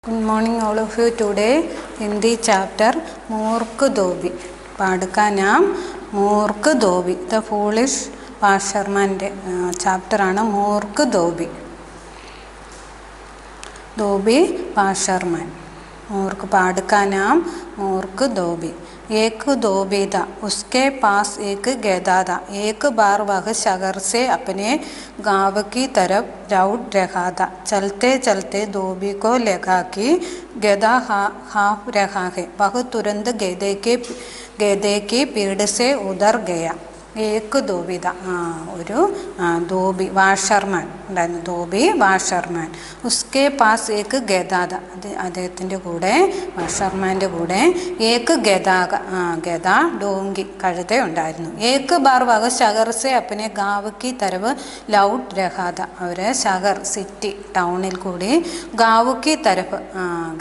Good morning all of you. Today Hindi chapter Moork Dhobi. पाठ का नाम मूर्ख धोबी. The foolish washerman chapter ആണ് മൂർഖ് ധോബി. धोबी washerman. मूर्ख पाठ का नाम मूर्ख धोबी. एक धोबी था, उसके पास एक गधा था. एक बार वह शहर से अपने गांव की तरफ लौट रहा था. चलते चलते धोबी को लगा कि गधा हाँफ रहा है. वह तुरंत गधे की पीठ से उतर गया. एक धोबी था, ഒരു ധോബി വാഷർമാൻ ഉണ്ടായിരുന്നു. ധോബി വാഷർമാൻ. ഉസ്കെ പാസ് ഏക്ക് ഗദാ था. അദ്ദേഹത്തിൻ്റെ കൂടെ വാഷർമാൻ്റെ കൂടെ ഏക്ക് ഗദ ഡോങ്കി കഴുത ഉണ്ടായിരുന്നു. ഏക്ക് ബാർ വക ശഹർ സെ അപ്പനെ ഗാവ് കി തരവ് ലൗട്ട് രഹാ था. അവർ ശഹർ സിറ്റി ടൗണിൽ കൂടി ഗാവ് കി തരഫ്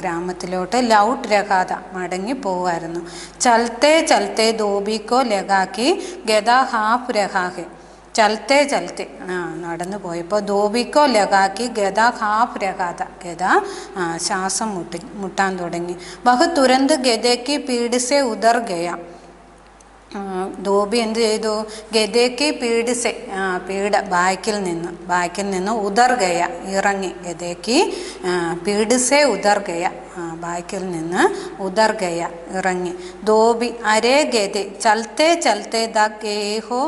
ഗ്രാമത്തിലോട്ട് ലൗട്ട് രഹാ था മടങ്ങി പോവായിരുന്നു. ചലത്തെ ചലത്തെ ധോബിക്കോ ലഗാക്കി ഗദ ഹാഫ് രഹാഹെ. ചലത്തെ ചലത്തെ നടന്നു പോയപ്പോൾ ധോബിക്കോ ലഗാക്കി ഗദ ഹാഫ് രഹാത. ഗദ ശ്വാസം മുട്ടാൻ തുടങ്ങി. വഹ് തുരന്ത് ഗദയ്ക്ക് പീഡിസെ ഉദർ ഗയ. ധോബി എന്ത് ചെയ്തു? ഗദയ്ക്ക് പീഡിസെ ബാക്കിൽ നിന്ന് ഉദർ ഗയ ഇറങ്ങി. ഗദയ്ക്ക് പീഡിസെ ഉദർ ഗയ ബാക്കിൽ നിന്ന് ഉദർ ഗയ ഇറങ്ങി. ധോബി അരേ ഗദെ ചലത്തെ ചലത്തെ ദേ ഹോ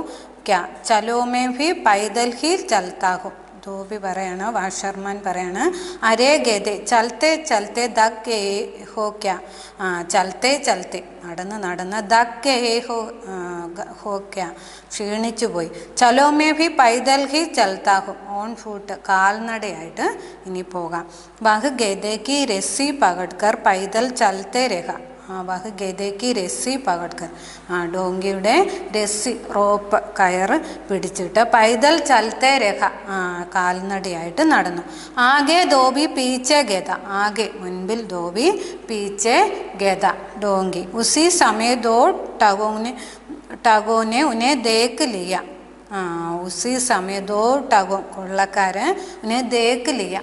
ക്യാ ചലോമേ ഭി പൈദൽ ഹി ചലത്താ ഹോ. ധോബി പറയാണ്, വാഷർമാൻ പറയാണ്, അരേ ഗദെ ചലത്തെ ചലത്തെ ദേ ഹോ ക്യാ. ചലത്തെ ചലത്തെ നടന്ന് ദേ ഹോ ക്യാ ക്ഷീണിച്ചു പോയി. ചലോമേ ഭി പൈദൽ ഹി ചലത്താ ഹോ. ഓൺ ഫൂട്ട് കാൽനടയായിട്ട് ഇനി പോകാം. വഹ് ഗദയ്ക്ക് രസ്സി പകഡ്കർ പൈദൽ ചലത്തെ രഹ. വഹ് ഗദയ്ക്ക് രസ്സി പകഡ്കർ ഡോങ്കിയുടെ രസ്സി റോപ്പ് കയറ് പിടിച്ചിട്ട് പൈദൽ ചലത്തെ രഹ കാൽനടയായിട്ട് നടന്നു. ആകെ ധോബി പീച്ചെ ഗദ. ആകെ മുൻപിൽ ധോബി പീച്ചെ ഗദ ഡോങ്കി. ഉസി സമയ ദോ ടഗോനെ ഉന്നെ ദേക്ക് ലിയ. ഉസി സമയ ദോ ടഗോ കൊള്ളക്കാരൻ ഉന്നെ ദേക്ക് ലിയ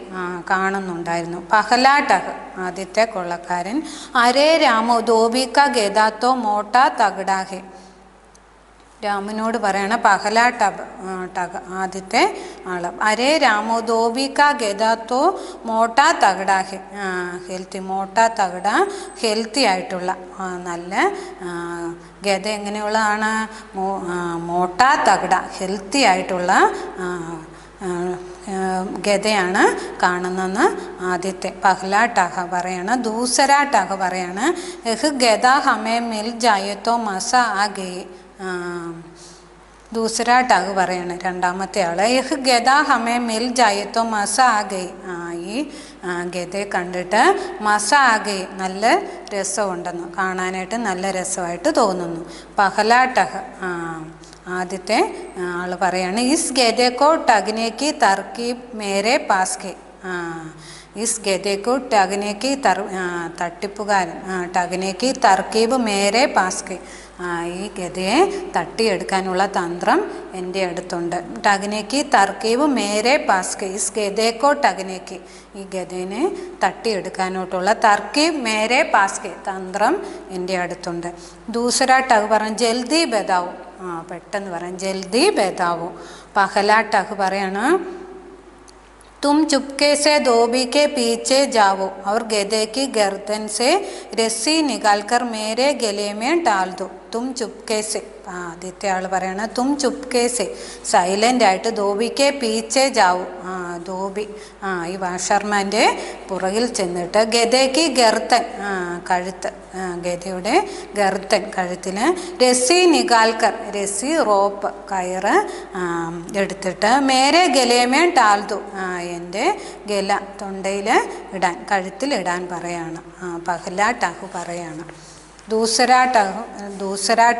കാണുന്നുണ്ടായിരുന്നു. പഹലാ ടഗ് ആദ്യത്തെ കൊള്ളക്കാരൻ. അരേ രാമോ ധോബിക്ക ഗദാത്തോ മോട്ടാ തഗടാഹെ. രാമനോട് പറയണ പഹലാ ടഗ് ആദ്യത്തെ ആള്. അരേ രാമോ ധോബിക്ക ഗദാത്തോ മോട്ടാ തഗടാഹെ. ഹെൽത്തി മോട്ടാ തഗട ഹെൽത്തി ആയിട്ടുള്ള നല്ല ഗദ എങ്ങനെയുള്ളതാണ്? മോട്ടാ തഗട ഹെൽത്തി ആയിട്ടുള്ള ഗദയാണ് കാണുന്നെന്ന് ആദ്യത്തെ പഹ്ലാ ടഹ പറയാണ്. ദൂസരാ ടഹ പറയാണ്, എഹ് ഗദ ഹമേ മിൽ ജായത്തോ മസ ആ ഗയെ. ദൂസരാ ടഗ് പറയാണ് രണ്ടാമത്തെ ആള്. എഹ് ഗദ ഹമേ മിൽ ജായത്തോ മസ ആ ഗയി. ഈ ഗദയെ കണ്ടിട്ട് മസ ആ ഗയി നല്ല രസമുണ്ടെന്ന്, കാണാനായിട്ട് നല്ല രസമായിട്ട് തോന്നുന്നു. പഹലാ ടഹ് ആദ്യത്തെ ആള് പറയാണ്, ഇസ് ഗദയ്ക്കോ ടഗ്നേക്ക് തർക്കീബ് മേരെ പാസ് കെ. ഇസ് ഗദയ്ക്കോ ടഗ്നേക്ക് തട്ടിപ്പുകാരൻ ടഗ്നേക്ക് തർക്കീബ് മേരെ പാസ് കെ. ഈ ഗദയെ തട്ടിയെടുക്കാനുള്ള തന്ത്രം എൻ്റെ അടുത്തുണ്ട്. ടഗ്നേക്ക് തർക്കീബ് മേരെ പാസ് കെ. ഇസ് ഗദയ്ക്കോ ടഗ്നേക്ക് ഈ ഗദയെ തട്ടിയെടുക്കാനോട്ടുള്ള തർക്കീബ് മേരെ പാസ് കെ തന്ത്രം എൻ്റെ അടുത്തുണ്ട്. ദൂസരാ ടഗ് പറഞ്ഞു, ജൽദി ബതാവോ. പെട്ടെന്ന് പറയാം, ജൽദി ബതാവോ. പഹലാ ടഗ് പറയാണ്, तुम चुपके से धोबी के पीछे जाओ और गधे की गर्दन से रस्सी निकालकर मेरे गले में डाल दो. तुम चुपके से ആദ്യത്തെ ആൾ പറയണ തും ചുപ്കെ സെ സൈലൻ്റ് ആയിട്ട് ധോബിക്ക് പീച്ചെ ജാവു. ധോബി ഈ വാഷർമാൻ്റെ പുറകിൽ ചെന്നിട്ട് ഗദയ്ക്ക് ഗർത്തൻ കഴുത്ത് ഗദയുടെ ഗർത്തൻ കഴുത്തിന് രസ്സി നികാൽക്കർ രസ്സി റോപ്പ് കയറ് എടുത്തിട്ട് മേരെ ഗലേമേ ടാൽതു എൻ്റെ ഗല തൊണ്ടയിൽ ഇടാൻ കഴുത്തിൽ ഇടാൻ പറയാണ്. പഹ്ലാ ടഹു പറയാണ്. दूसरा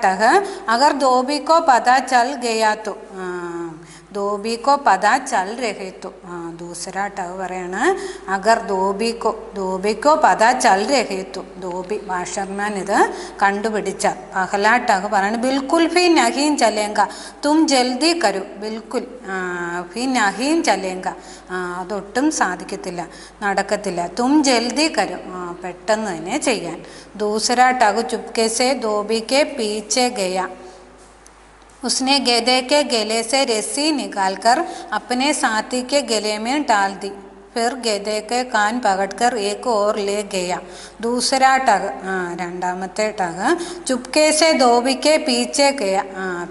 टह अगर धोबी को पता चल गया तो ധോബിക്കോ പതാ ചൽ രഹേത്തു. ദൂസരാ ടഗ് പറയാണ് അഗർ ധോബിക്കോ പതാ ചൽ രഹേത്തു. ധോബി വാഷർമാൻ ഇത് കണ്ടുപിടിച്ച പഹലാ ടഗ് പറയാണ് ബിൽക്കുൽ ഭി നഹീം ചലേങ്ക തും ജൽദി കരു. ബിൽക്കുൽ ഭി നഹീം ചലേങ്ക, അതൊട്ടും സാധിക്കത്തില്ല, നടക്കത്തില്ല. തും ജൽദി കരു, പെട്ടെന്ന് തന്നെ ചെയ്യാൻ. ദൂസരാ ടഗ് ചുപ്കെ സെ ധോബി के पीछे गया. उसने गधे के गले से रस्सी निकालकर अपने साथी के गले में डाल दी. फिर गधे के कान पकड़कर एक और ले गया. दूसरा टग, രണ്ടാമത്തെ ടഗ് ചുപ്കെ സെ ധോബിക്ക് പീച്ചെ ഗയ.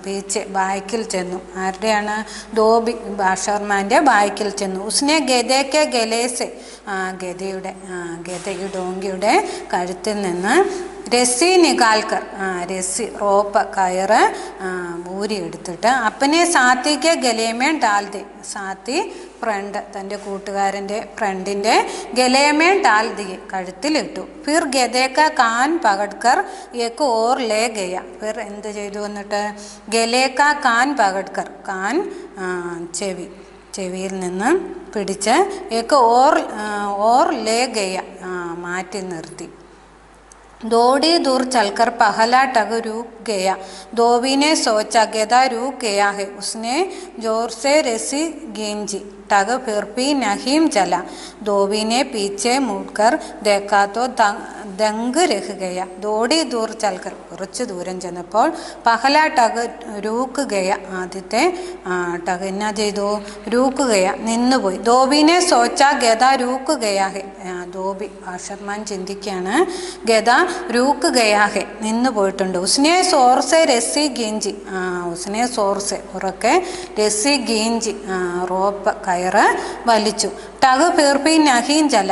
പീച്ചെ ബായ്ക്കിൽ ചെന്നു. ആരുടെയാണ്? ധോബി ബാഷർമാൻ്റെ ബായ്ക്കിൽ ചെന്നു. ഉസ്നെ ഗധയ്ക്ക് ഗലേസെ, ഗധയുടെ ഡോങ്കിയുടെ കഴുത്തിൽ നിന്ന് രസ്സി നികാൽക്കർ, രസ്സി റോപ്പ് കയറ് ഊരിയെടുത്തിട്ട് അപ്പനെ സാത്തിക്ക് ഗലേമേ ഡാൽദി. സാത്തി ഫ്രണ്ട്, തൻ്റെ കൂട്ടുകാരൻ്റെ ഫ്രണ്ടിൻ്റെ ഗലേമേ ഡാൽദി, കഴുത്തിലിട്ടു. ഫിർ ഗദേക്ക കാൻ പകഡ്കർ ഏക്ക് ഓർ ലേ ഗയ. ഫിർ എന്ത് ചെയ്തു എന്നിട്ട്? ഗലേക്ക കാൻ പകഡ്കർ, കാൻ ചെവിയിൽ നിന്ന് പിടിച്ച് ഏക്ക് ഓർ ലേ ഗയ, മാറ്റി നിർത്തി. दौड़ी दूर चलकर पहला टग रुक गया. धोबी ने सोचा गधा रुक गया है. उसने जोर से रस्सी खींची. टग फिर भी नहीं चला. धोबी ने पीछे मुड़कर देखा तो दंग रह गया. दौड़ी दूर चलकर, കുറച്ച് ദൂരം ചെന്നപ്പോൾ പഹല ടഗ് രൂക്ക് ഗയ, ആദ്യത്തെ ടഗ് എന്നാ ചെയ്തു? രൂക്ക് ഗയ, നിന്നുപോയി. ധോബിനെ സോച്ച ഗദ രൂക്ക് ഗയാഹെ. ധോബി ഭാഷർമാൻ ചിന്തിക്കുകയാണ്, ഗദ രൂക്ക് ഗയാഹെ, നിന്നു പോയിട്ടുണ്ട്. ഉസ്നെ സോർസെ രസ്സി ഗീഞ്ചി. ഉസ്നെ സോർസെ, ഉറക്കെ രസ്സി ഗീഞ്ചി, റോപ്പ് കയറ് വലിച്ചു. ടഗ് ഫിർപി നഹീം ചല,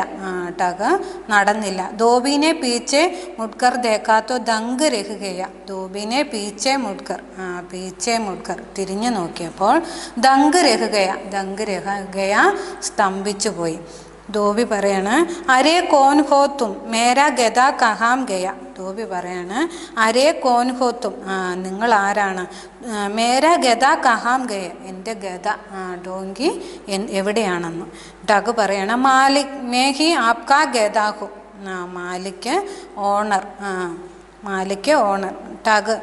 ടഗ് നടന്നില്ല. ധോബിനെ പീച്ചെ മുഡ്കർ ദേക്കാത്തോ ദങ്ക് രഹുകയ. ധോബിനെ പീച്ചെ മുഡ്കർ തിരിഞ്ഞു നോക്കിയപ്പോൾ ദങ്ക് രഹുകയ സ്തംഭിച്ചു പോയി. ധോബി പറയാണ് അരേ കോൻ ഹോ തും, മേരാ ഗദ കഹാം ഗയ. ധോബി പറയാണ് അരേ കോൻ ഹോ തും, നിങ്ങൾ ആരാണ്? മേരാ ഗദ കഹാം ഗയ, എൻ്റെ ഗദ ഡോങ്കി എവിടെയാണെന്ന്. ടഗ് പറയണ മാലിക് മേഹി ആപ്കാ ഗദാഹു. മാലിക് ഓണർ, ടഗ്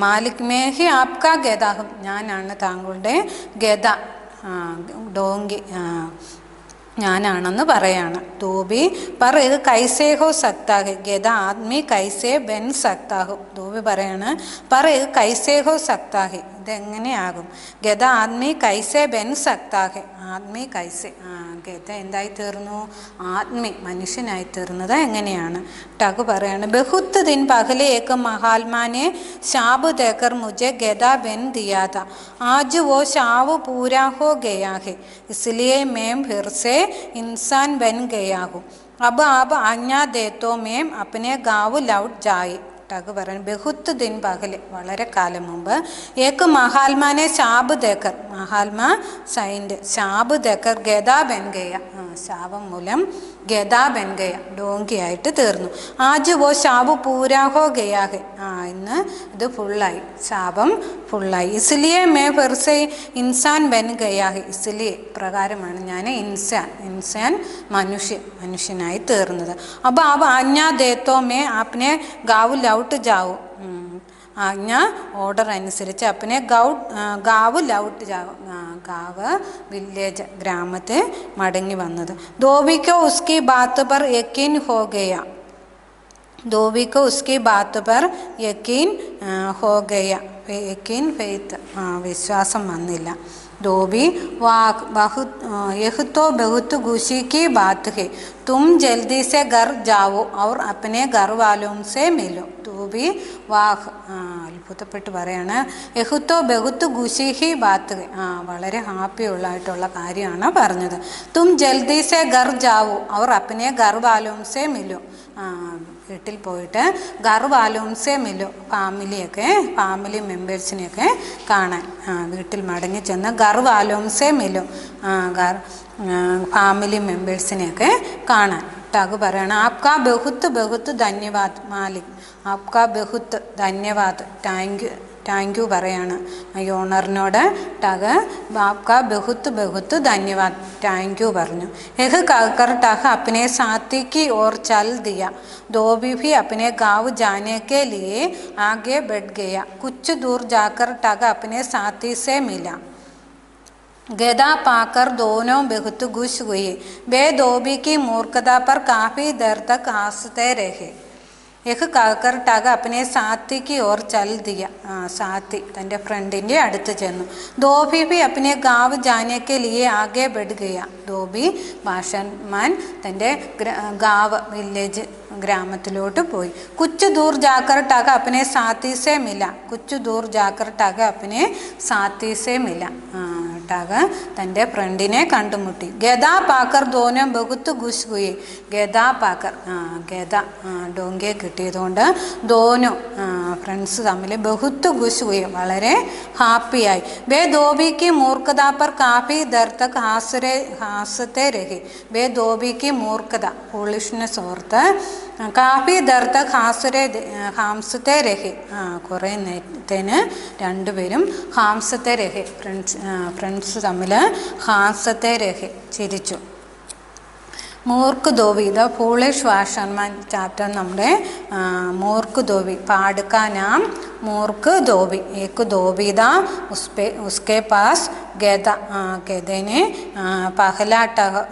മാലിക് മേഹി ആപ്കാ ഗദാഹു, ഞാനാണ് താങ്കളുടെ ഗദ ഡോങ്കി, ഞാനാണെന്ന് പറയാണ്. ധോബി പറ ഇത് കൈസേ ഹോ സക്താഹെ, ഗദ ആദ്മി കൈസേ ബൻ സക്താഹു. ധോബി പറയാണ് പറ ഇത് കൈസേ ഹോ സക്താഹെ, ഇതെങ്ങനെയാകും? ഗദ ആദ്മി കൈസേ ബൻ സക്താഹെ. ആദ്മി കൈസേ, ഗദ എന്തായി തീർന്നു? ആദ്മി, മനുഷ്യനായി തീർന്നത് എങ്ങനെയാണ്? ടഗ് പറയാണ് ബഹുത്ത് ദിൻ പഹലെ ഏക്ക് മഹാത്മാനെ ശാബ് ദേക്കർ മുझे ഗദ ബൻ ദിയാ था. आज वो शाब पूरा हो गया है, इसलिए मैं फिर से इंसान बन गया हूँ. अब आप आज्ञा दे तो मैं अपने गाँव लौट जाए. ടഗ് പറയുന്നത് ബഹുത്ത് ദിൻ പകല്, വളരെ കാലം മുമ്പ്, ഏക്ക് മഹാത്മാനെ ശാബ് ദേക്കർ, മഹാത്മാ സൈൻഡ്, ശാബ് ദേക്കർ ഗദ ബൻ ഗയ, ശാപം മൂലം ഗദ ബൻ ഗയ, ഡോങ്കിയായിട്ട് തീർന്നു. ആജ് വോ ശാബ് പൂരാഹോ ഗയാഹെ, ഇന്ന് ഇത് ഫുള്ളായി, ശാപം ഫുള്ളായി. ഇസ്ലിയെ മേ ഫിർസെ ഇൻസാൻ ബൻ ഗയാഹെ, ഇസ്ലിയെ പ്രകാരമാണ് ഞാൻ ഇൻസാൻ മനുഷ്യനായി തീർന്നത്. അപ്പോൾ അവ ആജ്ഞാ ദേത്തോ മേ ആപ്നെ ഗാവ് ലൗട്ട് ജാവു, ആജ്ഞ ഓർഡർ അനുസരിച്ച് അപ്പനെ ഗാവ് ലൗട്ട് ജാവു, ഗാവ് വില്ലേജ് ഗ്രാമത്തിൽ മടങ്ങി വന്നത്. ധോബിക്കോ ഉസ്കി ബാത്ത് പർ യക്കീൻ ഹോ ഗയ. ധോബിക്കോ ഉസ്കി ബാത്ത് പർ യക്കീൻ ഹോ ഗയ, യക്കീൻ ഫെയ്ത്ത്, വിശ്വാസം വന്നില്ല. धोबी वाह यह तो बहुत खुशी की बात है, तुम जल्दी से घर जाओ और अपने घर वालों से मिलो. ധോബി വാഹ്, അത്ഭുതപ്പെട്ട് പറയാണ് യഹുത്തോ ബഹുത്ത് ഖുഷി ഹി ബാത്ത്, വളരെ ഹാപ്പിയുള്ളതായിട്ടുള്ള കാര്യമാണ് പറഞ്ഞത്. തും ജൽദി സെ ഘർ ജാവോ അവർ അപ്പനെ ഘർ വാലോം സെ മിലോ, വീട്ടിൽ പോയിട്ട് ഘർ വാലോം സെ മിലോ, ഫാമിലി മെമ്പേഴ്സിനെയൊക്കെ കാണാൻ, വീട്ടിൽ മടങ്ങി ചെന്ന് ഘർ വാലോം സെ മിലോ, ഫാമിലി മെമ്പേഴ്സിനെയൊക്കെ കാണാൻ. ടഗ് പറയണം ആപ്കാ ബഹുത്ത് ബഹുത്ത് ധന്യവാദ് മാലിക്, ആപ്കാ ബഹുത്ത് ധന്യവാദ്, താങ്ക് യു പറയാണ് ഈ ഓണറിനോട്. ടഗ് ആപ്കാ ബഹുത്ത് ബഹുത്ത് ധന്യവാദ്, താങ്ക് യു പറഞ്ഞു. എഹ് कहकर टग अपने साथी की ओर चल दिया. धोबी भी अपने गाँव जाने के लिए आगे बढ़ गया. कुछ दूर जाकर टग अपने साथी से मिला. गधा पाकर दोनों बहुत खुश हुए. वे धोबी की मूर्खता पर काफ़ी देर तक हंसते रहे. യഹ് കാക്കർ ടഗ് അപ്പനെ സാത്തിക്ക് ഓർ ചൽ ദിയ. സാത്തി തൻ്റെ ഫ്രണ്ടിൻ്റെ അടുത്ത് ചെന്നു. ധോബി ഭി അപ്പനെ ഗാവ് ജാനേക്ക് ലിയെ ആകെ ബെഡ് ഗയ. ധോബി ഭാഷന്മാൻ തൻ്റെ ഗാവ് വില്ലേജ് ഗ്രാമത്തിലോട്ട് പോയി. കുച്ച് ദൂർ ജാക്കർ ടഗ് അപ്പനെ സാത്തീസേ മില. കുച്ച് ദൂർ ജാക്കർ ടഗ് അപ്പനെ സാത്തീസേ മില. ടഗ് തൻ്റെ ഫ്രണ്ടിനെ കണ്ടുമുട്ടി. ഗദ പാക്കർ ദോനം ബഹുത്ത് ഖുശ് ഹുയി. ഗദ പാക്കർ ഗദ ഡോങ്കിയെ കിട്ടിയതുകൊണ്ട് ദോനോ ഫ്രണ്ട്സ് തമ്മിൽ ബഹുത്ത് ഖുശ് ഹുയി വളരെ ഹാപ്പിയായി. ബേ ധോബിക്ക് മൂർഖത പർ കാഫി ദർ തക് ഹാസത്തെ രഹി. ബേ ധോബിക്ക് മൂർഖത ഫൂളിഷ്നെസ് ഓർത്ത് കാഫി ദർ തക് ഹാംസത്തെ രഹി. കുറേ നേരത്തേന് രണ്ടുപേരും ഹാംസത്തെ രഹി ഫ്രണ്ട്സ് തമ്മിൽ ഹാസത്തെ രഹി ചിരിച്ചു. മൂർക്ക് ധോബി ദ ഫൂളിഷ് വാഷർമാൻ ചാപ്റ്റർ നമ്മുടെ മൂർക്ക് ധോബി പാടുക നാം മൂർക്ക് ധോബി. ഏക്ക് ധോബി ദ ഉസ്കെ പാസ് ഗദ. ഗദനെ പഹല ടഗ്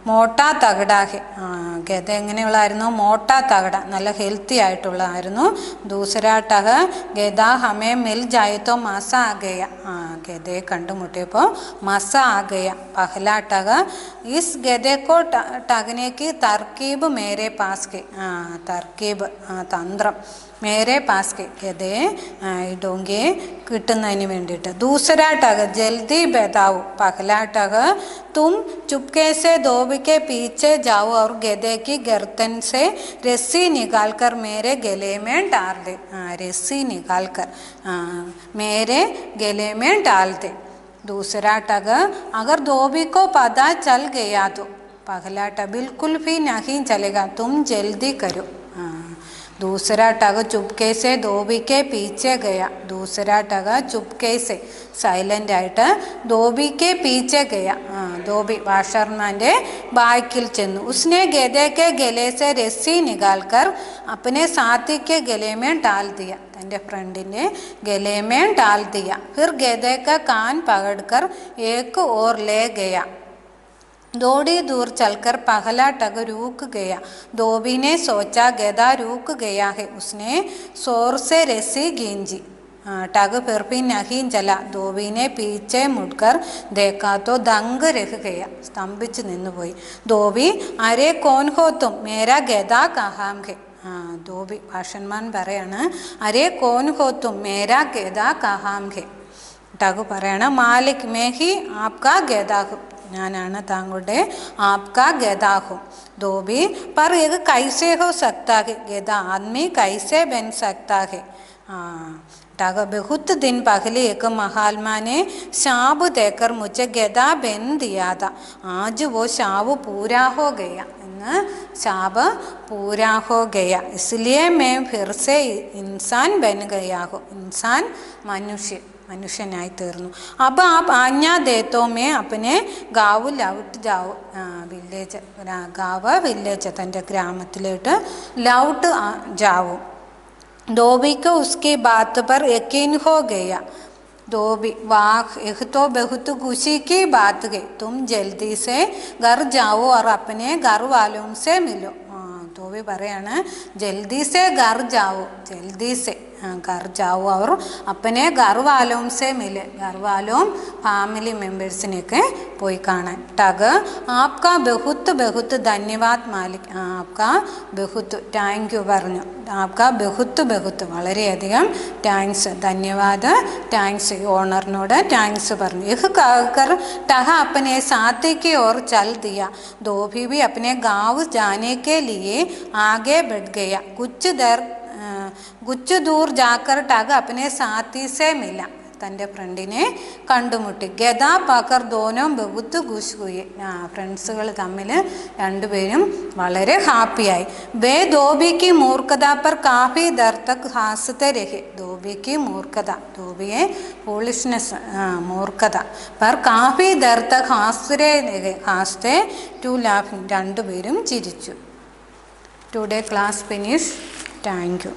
മോട്ടാ തകടാഹെ. ഗദ എങ്ങനെയുള്ളതായിരുന്നു? മോട്ടാ തകട, നല്ല ഹെൽത്തി ആയിട്ടുള്ളതായിരുന്നു. ദൂസരാ ടഗ് ഗദ ഹമേ മിൽ ജായത്തോ മസ ആഗയ. ഗദയെ കണ്ടുമുട്ടിയപ്പോൾ മസ ആഗയ. പഹല ടഗ് ഇസ് ഗദക്കോ ടഗനേക്ക് തർക്കീബ് മേരെ പാസ് കെ. തർക്കീബ് തന്ത്രം മേരെ പാസ് കെ. ഗദയെ ഡോങ്കിയെ കിട്ടുന്നതിന് വേണ്ടിയിട്ട്. ദൂസരാ ടഗ് ജൽദി ബതാവു. പഹല ടഗ് തും ചുപ്കെ से धोबी के पीछे जाओ और गधे की गर्दन से रस्सी निकाल कर मेरे गले में डाल दे. रस्सी निकाल कर मेरे गले में डाल दे. दूसरा टग अगर धोबी को पता चल गया तो. पहला टग बिल्कुल भी नहीं चलेगा, तुम जल्दी करो. दूसरा टग चुपके से धोबी के पीछे गया. दूसरा टग चुपके से സൈലൻ്റ് ആയിട്ട് ധോബിക്ക് പീച്ചെ ഗയ. ധോബി വാഷർമാൻ്റെ ബാക്കിൽ ചെന്നു. ഉസ്നെ ഗദയ്ക്ക് ഗലേസെ രസ്സി നികാൽക്കർ അപ്പനെ സാത്തിക്ക് ഗലേമേ ഡാൽ ദിയ. തൻ്റെ ഫ്രണ്ടിൻ്റെ ഗലേമേ ഡാൽ ദിയ. ഫിർ ഗദയ്ക്ക് കാൻ പകഡ്കർ ഏക്ക് ഓർ ലേ ഗയ. थोड़ी दूर चलकर पहला टग रुक गया. धोबी ने सोचा गधा रुक गया है. उसने जोर से रस्सी खींची. टग फिर भी नहीं चला. धोबी ने पीछे मुड़कर देखा तो दंग रह गया. സ്തംഭിച്ച് നിന്നുപോയി. ധോബി അരേ കോൻ ഹോ തും, മേരാ ഗദ കഹാം ഹെ. ധോബി ഭാഷന്മാൻ പറയാണ് അരേ കോൻ ഹോ തും, മേരാ ഗദ കഹാം ഹെ. ടഗ് പറയണം മാലിക് മേഹി ആപ്കാ ഗദാഹു, ഞാനാണ് താങ്കളുടെ ആപ്കാ ഗദാഹു. ധോബി पर एक कैसे हो सकता है, गधा आदमी कैसे बन सकता है. टग बहुत दिन पहले एक महात्मा ने शाप देकर मुझे गधा बन दिया था. आज वो शाप पूरा हो गया. इന്ന് शाप पूरा हो गया, इसलिए मैं फिर से इंसान बन गया हूँ. इंसान മനുഷ്യനായി തീർന്നു. അപ്പോൾ ആജ്ഞാ ദേത്തോ മേ അപ്പനെ ഗാവ് ലൗട്ട് ജാവു. വില്ലേജ് ഗാവ് വില്ലേജ് തൻ്റെ ഗ്രാമത്തിലോട്ട് ലൗട്ട് ജാവു. ധോബിക്ക് ഉസ്കി ബാത്ത് പർ യക്കീൻ ഹോ ഗയ. ധോബി വാഹ് യഹ് തോ ബഹുത്ത് ഖുശി കി ബാത്ത് ഗൈ. തും ജൽദി സെ ഘർ ജാവോ और अपने घर वालों से मिलो. ധോബി പറയാണ് ജൽദി സെ ഘർ ജാവോ, ജൽദി സെ घर जाओ और अपने घर वालों से मिले. घर वालों ഫാമിലി മെമ്പേഴ്സിനെയൊക്കെ പോയി കാണാൻ. ടഗ് ആപ്കാ ബഹുത്ത് ബഹുത്ത് ധന്യവാദ് മാലിക്. ആപ്കാ ബഹുത്ത് താങ്ക് യു പറഞ്ഞു. ആപ്കാ ബഹുത്ത് ബഹുത്ത് വളരെയധികം താങ്ക്സ്, ധന്യവാദ് താങ്ക്സ്. ഓണറിനോട് താങ്ക്സ് പറഞ്ഞു. യഹ് कहकर टग अपने साथी की ओर चल दिया. धोबी भी अपने गाँव जाने के लिए आगे बढ़ गया. कुछ दूर जाकर टग अपने साथी से मिला. തൻ്റെ ഫ്രണ്ടിനെ കണ്ടുമുട്ടി. ഗദ പകർ ദോനോ ബഹുത്ത് ഖുശ് ഹുയി. ഫ്രണ്ട്സുകൾ തമ്മിൽ രണ്ടുപേരും വളരെ ഹാപ്പിയായി. ബേ ധോബിക്ക് മൂർഖത പർ കാഫി ദർ തക് ഹാസത്തെ രഹെ. ധോബിക്ക് മൂർഖത, ധോബിയെ ഫൂളിഷ്നെസ്, മൂർഖത. പർ കാഫി ദർ തക് ഹാസ്തെ ടു ലാഫിംഗ്. രണ്ടുപേരും ചിരിച്ചു. Today class finish. Thank U.